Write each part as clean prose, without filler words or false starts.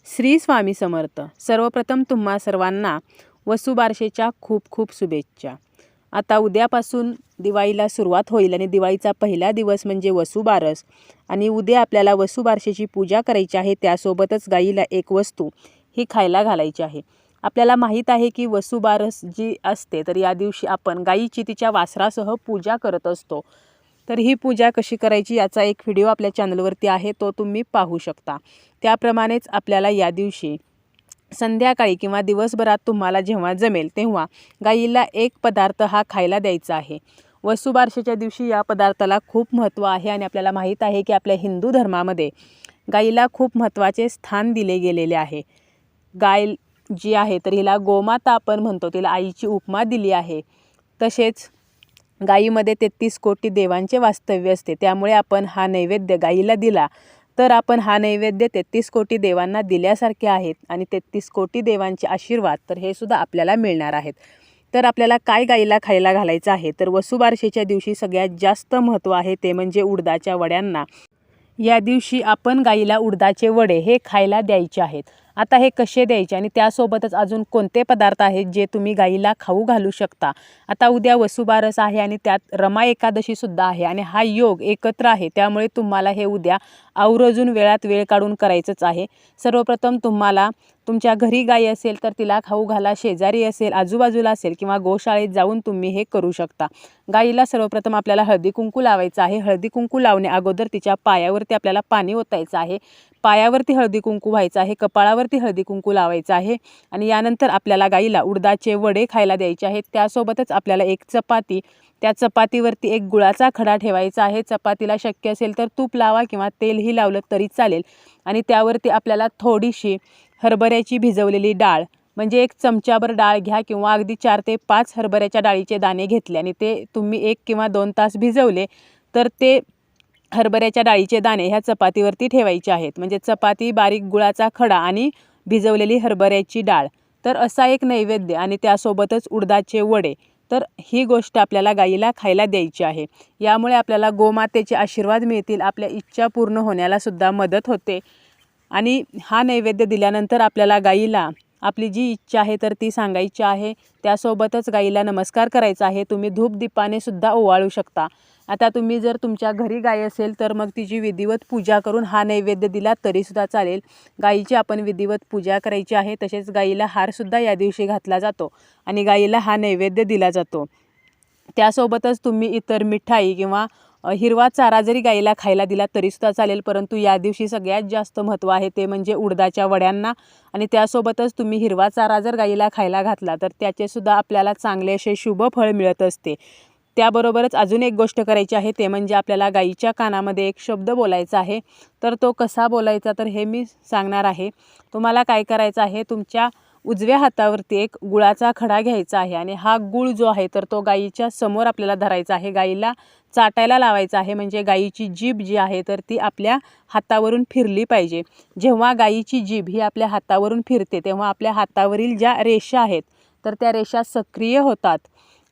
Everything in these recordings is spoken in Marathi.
श्री स्वामी समर्थ. सर्वप्रथम तुम्हा सर्वांना वसुबारसेच्या खूप खूप शुभेच्छा. आता उद्यापासून दिवाळीला सुरुवात होईल आणि दिवाळीचा पहिला दिवस म्हणजे वसुबारस आणि उद्या आपल्याला वसुबारसेची पूजा करायची आहे. त्यासोबतच गाईला एक वस्तू ही खायला घालायची आहे. आपल्याला माहीत आहे की वसुबारस जी असते तर या दिवशी आपण गाईची तिच्या वासरासह पूजा करत असतो. तर ही पूजा कशी करायची याचा एक व्हिडिओ आपल्या चॅनलवरती आहे, तो तुम्ही पाहू शकता. त्याप्रमाणेच आपल्याला या दिवशी संध्याकाळी किंवा दिवसभरात तुम्हाला जेव्हा जमेल तेव्हा गाईला एक पदार्थ हा खायला द्यायचा आहे. वसुबारसेच्या दिवशी या पदार्थाला खूप महत्त्व आहे आणि आपल्याला माहीत आहे की आपल्या हिंदू धर्मामध्ये गाईला खूप महत्त्वाचे स्थान दिले गेलेले आहे. गाय जी आहे तर हिला गोमाता आपण म्हणतो, तिला आईची उपमा दिली आहे. तसेच गायीमध्ये 33 कोटी देवांचे वास्तव्य असते, त्यामुळे आपण हा नैवेद्य गायीला दिला तर आपण हा नैवेद्य 33 कोटी देवांना दिल्यासारखे आहेत आणि 33 कोटी देवांचे आशीर्वाद तर हे सुद्धा आपल्याला मिळणार आहेत. तर आपल्याला काय गायीला खायला घालायचं आहे, तर वसुबारसेच्या दिवशी सगळ्यात जास्त महत्त्व आहे ते म्हणजे उडदाच्या वड्यांना. या दिवशी आपण गाईला उडदाचे वडे हे खायला द्यायचे आहेत. आता हे कसे द्यायचे आणि त्यासोबतच अजून कोणते पदार्थ आहेत जे तुम्ही गाईला खाऊ घालू शकता. आता उद्या वसुबारस आहे आणि त्यात रमा एकादशी सुद्धा आहे आणि हा योग एकत्र आहे, त्यामुळे तुम्हाला हे उद्या आवर्जून वेळात वेळ काढून करायचंच आहे. सर्वप्रथम तुम्हाला तुमच्या घरी गाय असेल तर तिला खाऊ घाला, शेजारी असेल, आजूबाजूला असेल किंवा गोशाळेत जाऊन तुम्ही हे करू शकता. गाईला सर्वप्रथम आपल्याला हळदी कुंकू लावायचं आहे. हळदी कुंकू लावण्या अगोदर तिच्या पायावरती आपल्याला पाणी ओतायचं आहे. पायावरती हळदी कुंकू व्हायचं आहे, कपाळावरती हळदी कुंकू लावायचं आहे आणि यानंतर आपल्याला गाईला उडदाचे वडे खायला द्यायचे आहेत. त्यासोबतच आपल्याला एक चपाती, त्या चपातीवरती एक गुळाचा खडा ठेवायचा आहे. चपातीला शक्य असेल तर तूप लावा किंवा तेलही लावलं तरी चालेल आणि त्यावरती आपल्याला थोडीशी हरभऱ्याची भिजवलेली डाळ म्हणजे एक चमचाभर डाळ घ्या किंवा अगदी 4 ते 5 हरभऱ्याच्या डाळीचे दाणे घेतले आणि ते तुम्ही 1 किंवा 2 तास भिजवले तर ते हरभऱ्याच्या डाळीचे दाणे ह्या चपातीवरती ठेवायचे आहेत. म्हणजे चपाती, बारीक गुळाचा खडा आणि भिजवलेली हरभऱ्याची डाळ, तर असा एक नैवेद्य आणि त्यासोबतच उडदाचे वडे, तर ही गोष्ट आपल्याला गाईला खायला द्यायची आहे. यामुळे आपल्याला गोमातेचे आशीर्वाद मिळतील, आपल्या इच्छा पूर्ण होण्याला सुद्धा मदत होते आणि हा नैवेद्य दिल्यानंतर आपल्याला गाईला आपली जी इच्छा आहे तर ती सांगायची आहे. त्यासोबतच गाईला नमस्कार करायचा आहे. तुम्ही धूपदीपाने सुद्धा ओवाळू शकता. आता तुम्ही जर तुमच्या घरी गाय असेल तर मग तिची विधिवत पूजा करून हा नैवेद्य दिला तरीसुद्धा चालेल. गाईची आपण विधिवत पूजा करायची आहे. तसेच गाईला हारसुद्धा या दिवशी घातला जातो आणि गाईला हा नैवेद्य दिला जातो. त्यासोबतच तुम्ही इतर मिठाई किंवा हिरवा चारा जरी गाईला खायला दिला तरीसुद्धा चालेल, परंतु या दिवशी सगळ्यात जास्त महत्त्व आहे ते म्हणजे उडदाच्या वड्यांना आणि त्यासोबतच तुम्ही हिरवा चारा जर गाईला खायला घातला तर त्याचेसुद्धा आपल्याला चांगले असे शुभ फळ मिळत असते. त्याबरोबरच अजून एक गोष्ट करायची आहे ते म्हणजे आपल्याला गाईच्या कानामध्ये एक शब्द बोलायचा आहे. तर तो कसा बोलायचा तर हे मी सांगणार आहे. तुम्हाला काय करायचं आहे, तुमच्या उजव्या हातावरती एक गुळाचा खडा घ्यायचा आहे आणि हा गुळ जो आहे तर तो गाईच्या समोर आपल्याला धरायचा आहे. गाईला चाटायला लावायचा आहे, म्हणजे गाईची जीभ जी आहे तर ती आपल्या हातावरून फिरली पाहिजे. जेव्हा गाईची जीभ ही आपल्या हातावरून फिरते तेव्हा आपल्या हातावरील ज्या रेषा आहेत तर त्या रेषा सक्रिय होतात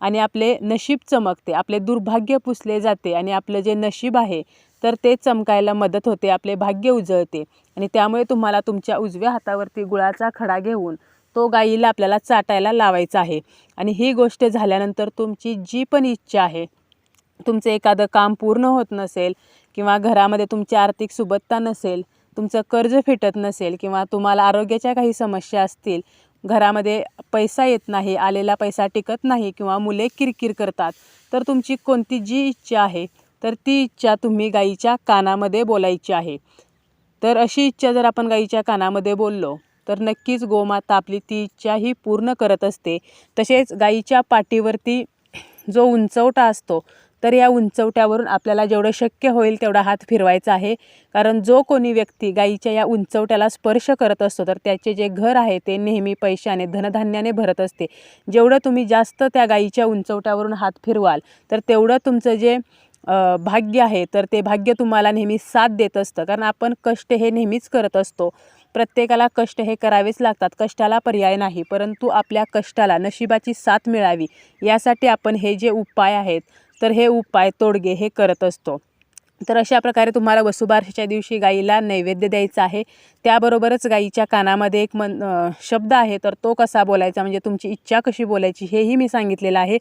आणि आपले नशीब चमकते, आपले दुर्भाग्य पुसले जाते आणि आपलं जे नशीब आहे तर ते चमकायला मदत होते, आपले भाग्य उजळते आणि त्यामुळे तुम्हाला तुमच्या उजव्या हातावरती गुळाचा खडा घेऊन तो गाईला आपल्याला चाटायला लावायचा आहे. आणि ही गोष्ट झाल्यानंतर तुमची जी पण इच्छा आहे, तुमचं एखादं काम पूर्ण होत नसेल किंवा घरामध्ये तुमची आर्थिक सुबत्ता नसेल, तुमचं कर्ज फिटत नसेल किंवा तुम्हाला आरोग्याच्या काही समस्या असतील, घरामध्ये पैसा येत नाही, आलेला पैसा टिकत नाही किंवा मुले किरकिर करतात, तर तुमची कोणती जी इच्छा आहे तर ती इच्छा तुम्ही गाईच्या कानामध्ये बोलायची आहे. तर अशी इच्छा जर आपण गाईच्या कानामध्ये बोललो तर नक्कीच गोमाता आपली ती इच्छा ही पूर्ण करत असते. तसेच गाईच्या पाठीवरती जो उंचवटा असतो तर या उंचवट्यावरून आपल्याला जेवढं शक्य होईल तेवढा हात फिरवायचा आहे, कारण जो कोणी व्यक्ती गाईच्या या उंचवट्याला स्पर्श करत असतो तर त्याचे जे घर आहे ते नेहमी पैशाने, धनधान्याने भरत असते. जेवढं तुम्ही जास्त त्या गाईच्या उंचवट्यावरून हात फिरवाल तर तेवढं तुमचं जे भाग्य आहे तर ते भाग्य तुम्हाला नेहमी साथ देत असतं, कारण आपण कष्ट हे नेहमीच करत असतो. प्रत्येकाला कष्ट हे करावेच लागतात, कष्टाला पर्याय नाही, परंतु आपल्या कष्टाला नशिबाची साथ मिळावी यासाठी आपण हे जे उपाय आहेत तर हे उपाय, तोडगे हे करत असतो. तर अशा प्रकारे तुम्हाला वसुबारसेच्या दिवशी गाईला नैवेद्य द्यायचा आहे. त्याबरोबरच गाईच्या कानामध्ये एक शब्द आहे, तर तो कसा बोलायचा म्हणजे तुमची इच्छा कशी बोलायची हेही मी सांगितलेलं आहे.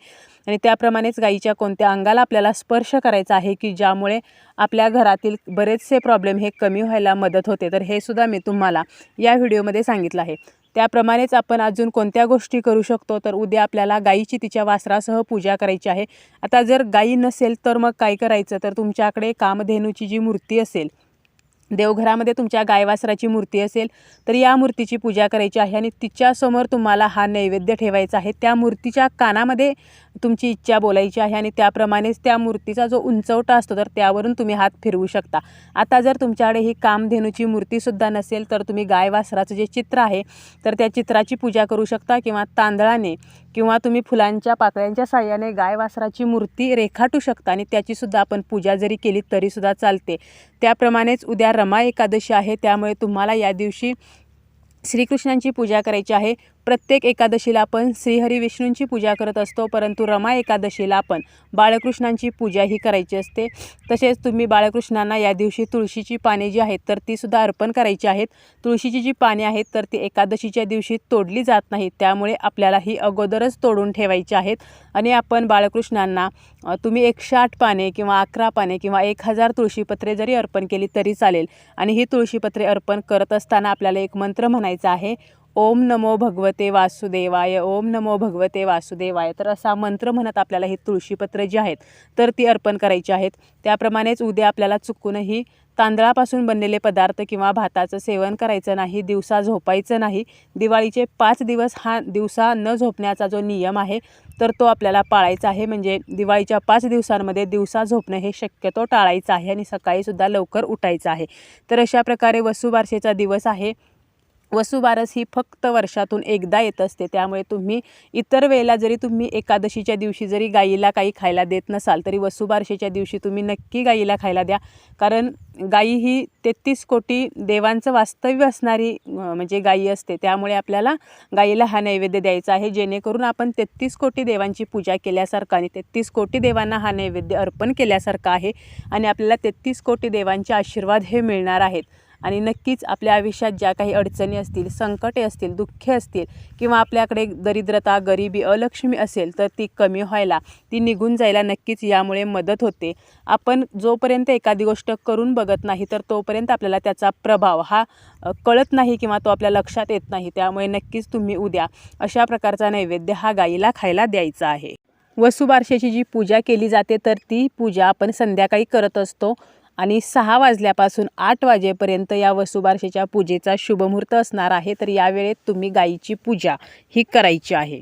आणि त्याप्रमाणेच गाईच्या कोणत्या अंगाला आपल्याला स्पर्श करायचा आहे की ज्यामुळे आपल्या घरातील बरेचसे प्रॉब्लेम हे कमी व्हायला मदत होते. तर हे सुद्धा मी तुम्हाला या व्हिडिओमध्ये सांगितलं आहे. त्याप्रमाणेच आपण अजून कोणत्या गोष्टी करू शकतो, तर उद्या आपल्याला गाईची तिच्या वासरासह पूजा करायची आहे. आता जर गाई नसेल तर मग काय करायचं, तर तुमच्याकडे कामधेनूची जी मूर्ती असेल, देवघरामध्ये तुमच्या गाय वासराची मूर्ती असेल तर या मूर्तीची पूजा करायची आहे आणि तिच्यासमोर तुम्हाला हा नैवेद्य ठेवायचा आहे. त्या मूर्तीच्या कानामध्ये तुमची इच्छा बोलायची आहे आणि त्याप्रमाणेच त्या मूर्तीचा जो उंचवटा असतो तर त्यावरून तुम्ही हात फिरवू शकता. आता जर तुमच्याकडे ही कामधेनूची मूर्तीसुद्धा नसेल तर तुम्ही गाय वासराचं जे चित्र आहे तर त्या चित्राची पूजा करू शकता किंवा तांदळाने किंवा तुम्ही फुलांच्या पाकळ्यांच्या साहाय्याने गाय वासराची मूर्ती रेखाटू शकता आणि त्याचीसुद्धा आपण पूजा जरी केली तरीसुद्धा चालते. त्याप्रमाणेच उद्या रमा एकादशी आहे, त्यामुळे तुम्हाला या दिवशी श्रीकृष्णांची पूजा करायची आहे. प्रत्येक एकादशीला आपण श्रीहरी विष्णूंची पूजा करत असतो, परंतु रमा एकादशीला आपण बाळकृष्णांची पूजा ही करायची असते. तसेच तुम्ही बाळकृष्णांना या दिवशी तुळशीची पाने जी आहेत तर तीसुद्धा अर्पण करायची आहेत. तुळशीची जी पाने आहेत तर ती एकादशीच्या दिवशी तोडली जात नाहीत, त्यामुळे आपल्याला ही अगोदरच तोडून ठेवायची आहेत. आणि आपण बाळकृष्णांना तुम्ही 108 पाने किंवा 11 पाने किंवा 1000 तुळशीपत्रे जरी अर्पण केली तरी चालेल. आणि ही तुळशीपत्रे अर्पण करत असताना आपल्याला एक मंत्र म्हणायचा आहे, ओम नमो भगवते वासुदेवाय, ओम नमो भगवते वासुदेवाय. तर असा मंत्र म्हणत आपल्याला ही तुळशीपत्र जी आहेत तर ती अर्पण करायची आहेत. त्याप्रमाणेच उद्या आपल्याला चुकूनही तांदळापासून बनलेले पदार्थ किंवा भाताचं सेवन करायचं नाही, दिवसा झोपायचं नाही. दिवाळीचे 5 दिवस हा दिवसा न झोपण्याचा जो नियम आहे तर तो आपल्याला पाळायचा आहे. म्हणजे दिवाळीच्या 5 दिवसांमध्ये दिवसा झोपणं हे शक्यतो टाळायचं आहे आणि सकाळीसुद्धा लवकर उठायचं आहे. तर अशा प्रकारे वसुबारसेचा दिवस आहे. वसुबारस ही फक्त वर्षातून एकदा येत असते, त्यामुळे तुम्ही इतर वेळेला जरी तुम्ही एकादशीच्या दिवशी जरी गाईला काही खायला देत नसाल तरी वसुबारसेच्या दिवशी तुम्ही नक्की गाईला खायला द्या. कारण गाई ही 33 कोटी देवांचं वास्तव्य असणारी म्हणजे गाई असते, त्यामुळे आपल्याला गाईला हा नैवेद्य द्यायचा आहे, जेणेकरून आपण 33 कोटी देवांची पूजा केल्यासारखं आणि 33 कोटी देवांना हा नैवेद्य अर्पण केल्यासारखं आहे आणि आपल्याला 33 कोटी देवांचे आशीर्वाद हे मिळणार आहेत. आणि नक्कीच आपल्या आयुष्यात ज्या काही अडचणी असतील, संकटे असतील, दुःखे असतील किंवा आपल्याकडे दरिद्रता, गरिबी, अलक्ष्मी असेल तर ती कमी व्हायला, ती निघून जायला नक्कीच यामुळे मदत होते. आपण जोपर्यंत एखादी गोष्ट करून बघत नाही तर तोपर्यंत आपल्याला त्याचा प्रभाव हा कळत नाही किंवा तो आपल्या लक्षात येत नाही. त्यामुळे नक्कीच तुम्ही उद्या अशा प्रकारचा नैवेद्य हा गाईला खायला द्यायचा आहे. वसुबारसेची जी पूजा केली जाते तर ती पूजा आपण संध्याकाळी करत असतो आणि 6 वाजल्यापासून 8 वाजेपर्यंत या वसुबारसेच्या पूजेचा शुभमुहूर्त असणार आहे. तर या वेळेत तुम्ही गाईची पूजा ही करायची आहे.